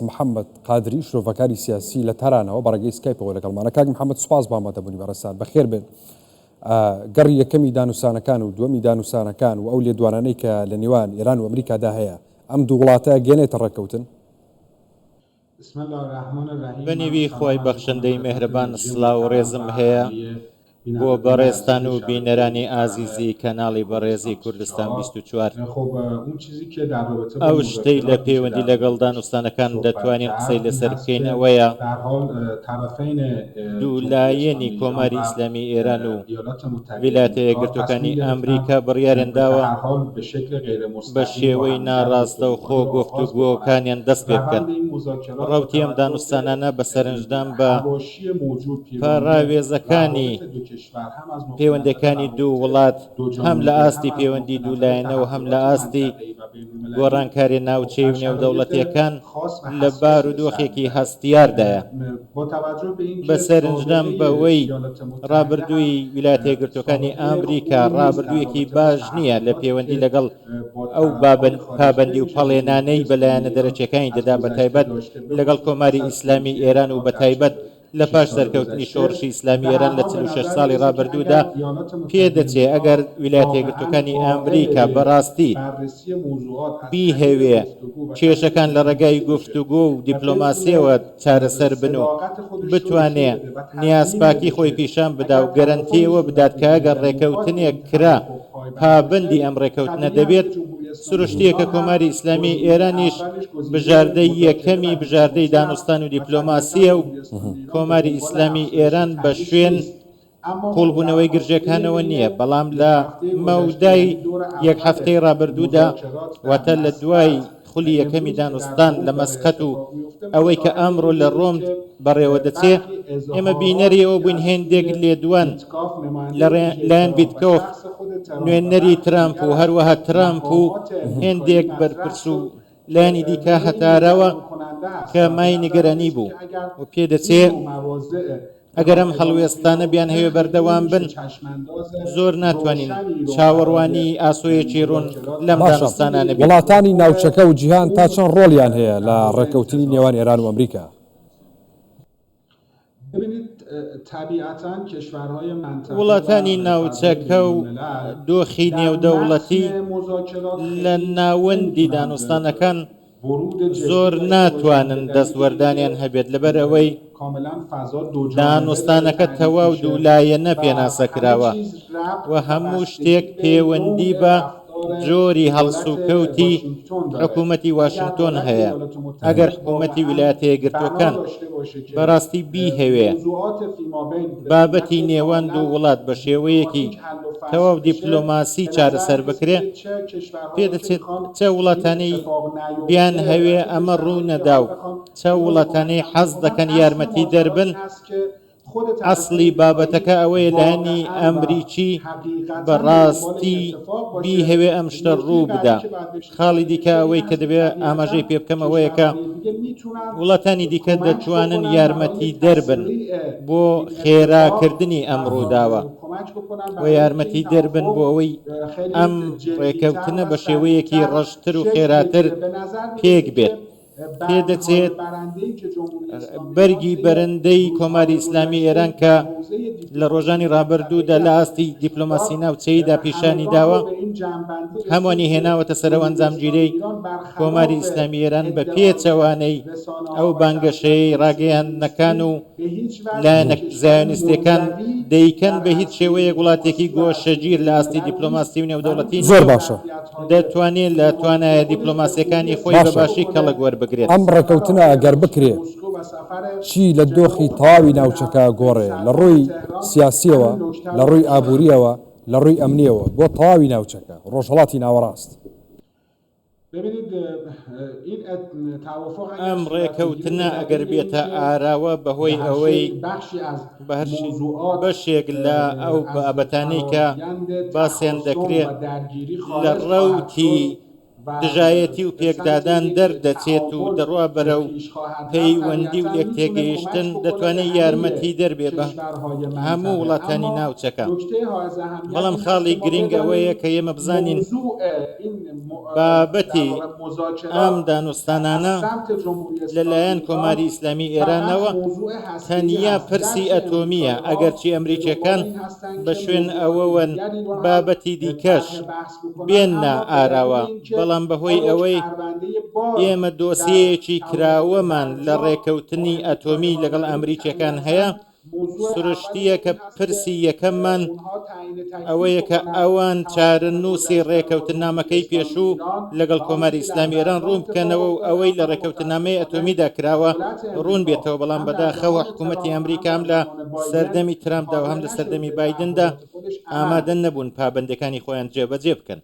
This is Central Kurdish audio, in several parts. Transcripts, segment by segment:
محەممەد قادری شرۆڤەکانی سیاسی لە تارانەوە بەڕێگەی سکایپەوە لەگەڵمانە. کاک محەممەد سوپاس بە ئامادەبوونی بەڕێستان بەخێر بێن. گەڕی یەکەمی دانوسانەکان و دووەمی دانوسانەکان و ئەو لێدوانانەی کە لە نێوان ئێران و ئەمریکادا هەیە ئەم دوو وڵاتە گەێنێتە ڕێکەوتن. بەنیوی خۆی بەخشندەی مێهرەبان سڵاو و ڕێزم هەیە بۆ بەڕێستان و بینەرانی ئازیزی کەناڵی بەڕێزی کوردستان 24. ئەو شتەی لە پەیوەندی لەگەڵ دانوستانەکان دەتوانین قسەی لەسەر بکەین ئەوەیە دوولایەنی کۆماری ئیسلامی ئێران و ویلایەتە یەکگرتووەکانی ئەمریکا بڕیاریان داوە بە شێوەی ناڕاستە و خۆ گفتوگۆکانیان دەست پێ بکەن. ڕەوتی ئەم دانوستانانە بە سەرنجدان بە پاراوێزەکانی پەیوەندەکانی دوو وڵات هەم لە ئاستی پەیوەندی دوولایەنەوە هەم لە ئاستی گۆڕانکاری ناوچەی و نێودەوڵەتیەکان لە بارودۆخێکی هەستیاردایە. بە سەرنجدان بەوەی ڕابردووی ویلایەتە یەکگرتووەکانی ئەمریکا ڕابردوویەکی باش نییە لە پەیوەندی لەگەڵ ئەو پابەندی و پەڵێنانەی بەلایەنە دەرەچیەکانی دەدا بە تایبەت لەگەڵ کۆماری ئیسلامی ئێران و بە تایبەت لە پاش سەرکەوتنی شۆڕشی ئیسلامی ئێران لە 46 ساڵی ڕابردوودا پێدەچێت ئەگەر ویلایەتە یەکگرتووەکانی ئەمریکا بەڕاستی بیهێوێ کێشەکان لە ڕێگای گفتوگۆ و دیپلۆماسیەوە چارەسەر بن و بتوانێت نیازپاکی خۆی پیشان بدا و گەرەنتیەوە بدات کە ئەگەر ڕێکەوتنێک کرا پابەندی ئەم ڕێکەوتنە دەبێت. سروشتیەکە کۆماری ئیسلامی ئێرانیش بژاردەی یەکەمی بژاردەی دانوستان و دیپلۆماسیە و کۆماری ئیسلامی ئێران بە شوێن قوڵبوونەوەی گرژەکانەوە نییە، بەڵام لە مەودای یەک هەفتەی ڕابردوودا واتە لە دوای خولی یەکەمی دانوستان لە مەسقەت و ئەوەی کە ئەمڕۆ لە ڕۆم بەڕێوە دەچێ ئێمە بینەری ئەوە بووین هێندێک لێدوان لایەن بیتکۆف نوێنەری ترامپ و هەروەها ترامپ و هێندێک بەرپرس و لایەنی دیکە هەتارەوە کە مای نیگەرانی بوو و پێدەچێت ئەگەر ئەم هەڵوێستانە بیان هەوێ بەردەوام بن زۆر ناتوانین چاوەڕوانی ئاسۆیەکی ڕوون لەم دانوستانانە بێت. وڵاتانی ناوچەکە و جیهان تا چەند ڕۆڵیان هەیە لە ڕێکەوتنی نێوان ئێران و ئەمریکا؟ وڵاتانی ناوچەکە و دۆخی نێودەوڵەتی لە ناوەندی دانوستانەکان زۆر ناتوانن دەستوەردانیان هەبێت لەبەر ئەوەی دانوستانەکە تەواو دوولایەنە پێناسە کراوە و هەموو شتێک پەیوەندی بە جۆری هەڵسوکەوتی حکوومەتی واشنگتۆن هەیە. ئەگەر حکوومەتی ویلایەتە یەکگرتووەکان بەڕاستی بیهەوێ بابەتی نێوان دوو وڵات بە شێوەیەکی تەواو دیپلۆماسی چارەسەر بکرێ پێدەچێت چە وڵاتانەی بیان هەوێ ئەمە ڕوو نەدا و چە وڵاتانەی حەز دەکەن یارمەتی دەربن. ئەسڵی بابەتەکە ئەوەیە لایەنی ئەمریکی بەڕاستی بیهەوێ ئەم شتە ڕوو بدا. خاڵی دیکە ئەوەی کە دەبێت ئاماژەی پێ بکەم ئەوەیە کە وڵاتانی دیکە دەتوانن یارمەتی دەربن بۆ خێراکردنی ئەم ڕووداوە و یارمەتی دەربن بۆ ئەوەی ئەم ڕێکەوتنە بە شێوەیەکی ڕەشتر و خێراتر پێک بێت. پێدەچێت بەرگی بەرەندەی کۆماری ئیسلامی ئێران کە لە ڕۆژانی ڕابردوودا لە ئاستی دیپلۆماسی ناوچەییدا پیشانی داوە هەمووانی هێناوەتە سەرەوە ئەنجامگیریی کۆماری ئیسلامی ئێران بە پێچەوانەی ئەو بانگەشەی ڕاگەیاندنەکان و لایەنە زایۆنیستەکان دەیکەن بە هیچ شێوەیەک وڵاتێکی گۆشەگیر لە ئاستی دیپلۆماسی و نێودەوڵەتی زۆر باشە دەتوانێت لە توانایە دیپلۆماسیەکانی خۆی بەباشی کەڵک وەربگرێت. ئەم ڕێکەوتنە ئەگەر بکرێ چی لە دۆخی تەواوی ناوچەکە گۆڕێ لە ڕووی سیاسیەوە لە ڕووی ئابووریەوە لە ڕووی ئەمنیەوە بۆ تەواوی ناوچەکە ڕۆژهەڵاتی ناوەڕاست؟ ئەم ڕێکەوتنە ئەگەر بێتە ئاراوە بەهۆی ئەوەی بەشێک لە ئەو بابەتانەی کە باسییان دەکرێت لە ڕەوتی دژایەتی و پێکدادان دەردەچێت و دەڕوا بەرە و پەیوەندی و لێکتێگەیشتن دەتوانێت یارمەتی دەربێ بە هەموو وڵاتانی ناوچەکە. بەڵام خاڵی گرنگ ئەوەیە کە ئێمە بزانین بابەتی ئەم دانوستانانە لەلایەن کۆماری ئیسلامی ئێرانەوە تەنیا پرسی ئەتۆمیە، ئەگەرچی ئەمریکیەکان بە شوێن ئەوەوەن بابەتی دیکەش بێننا ئاراوە، بەڵام بەهۆی ئەوەی ئێمە دۆسیەیەکی کراوەمان لە ڕێکەوتنی ئەتۆمی لەگەڵ ئەمریکیەکان هەیە، سروشتیە کە پرسی یەکەممان ئەوەیە کە ئەوان چارەنووسی ڕێکەوتنامەکەی پێشوو لەگەڵ کۆماری ئیسلامی ئێران ڕوون بکەنەوە و ئەوەی لە ڕێکەوتنامەی ئەتۆمیدا کراوە ڕوون بێتەوە. بەڵام بەداخەوە حکوومەتی ئەمریکام لە سەردەمی ترامپدا و هەم لە سەردەمی بایدندا ئامادە نەبوون پابەندەکانی خۆیان جێبەجێ بکەن.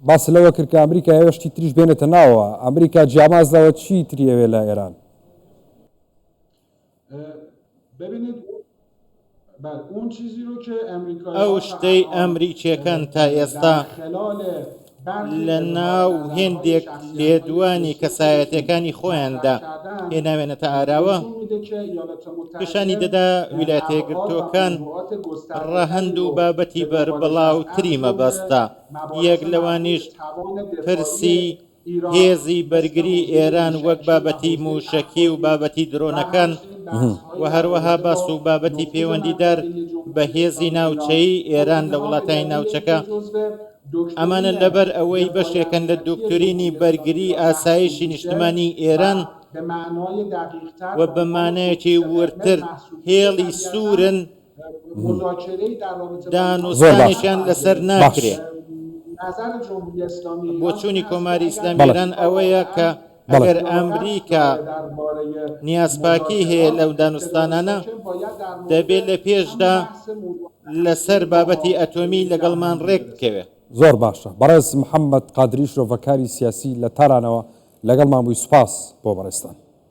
باس لەوە کرد کە ئەمریکا هێشتی تریش بێنێتە ناوە. ئەمریکا جیامازداوە چی تریەوێ لە ئێران؟ ئەو شتەی ئەمریکیەکان تا ئێستا لە ناو هێندێک لێدوانی کەسایەتەکانی خۆیاندا هێناوێنەتە ئاراوە پیشانی دەدا ویلایەتە یەکگرتووەکان ڕەهەند و بابەتی بەربڵاوتری مەبەستە. یەک لەوانیش پرسی هێزی بەرگری ئێران وەک بابەتی موشەکی و بابەتی درۆنەکان و هەروەها باس و بابەتی پەیوەندیدار بە هێزی ناوچەی ئێران لە وڵاتانی ناوچەکە. ئەمانە لەبەر ئەوەی بەشێکن لە دۆکتۆرینی بەرگری ئاسایشی نیشتمانی ئێران و بەمانەیەکی ورتر هێڵی سوورن دانوستانێکیان لەسەر ناکرێت. بۆ چوونی کۆماری ئیسلامی ئێران ئەوەیە کە ئەگەر ئەمریکا نیازپاکی هەیە لەو دانوستانانە دەبێت لە پێشدا لەسەر بابەتی ئەتۆمی لەگەڵمان ڕێک بکەوێت. زۆر باشە. بەڕێز محەممەد قادری شرۆڤەکاری سیاسی لە تارانەوە لەگەڵمان بووی. سوپاس بۆ بەڕێستان.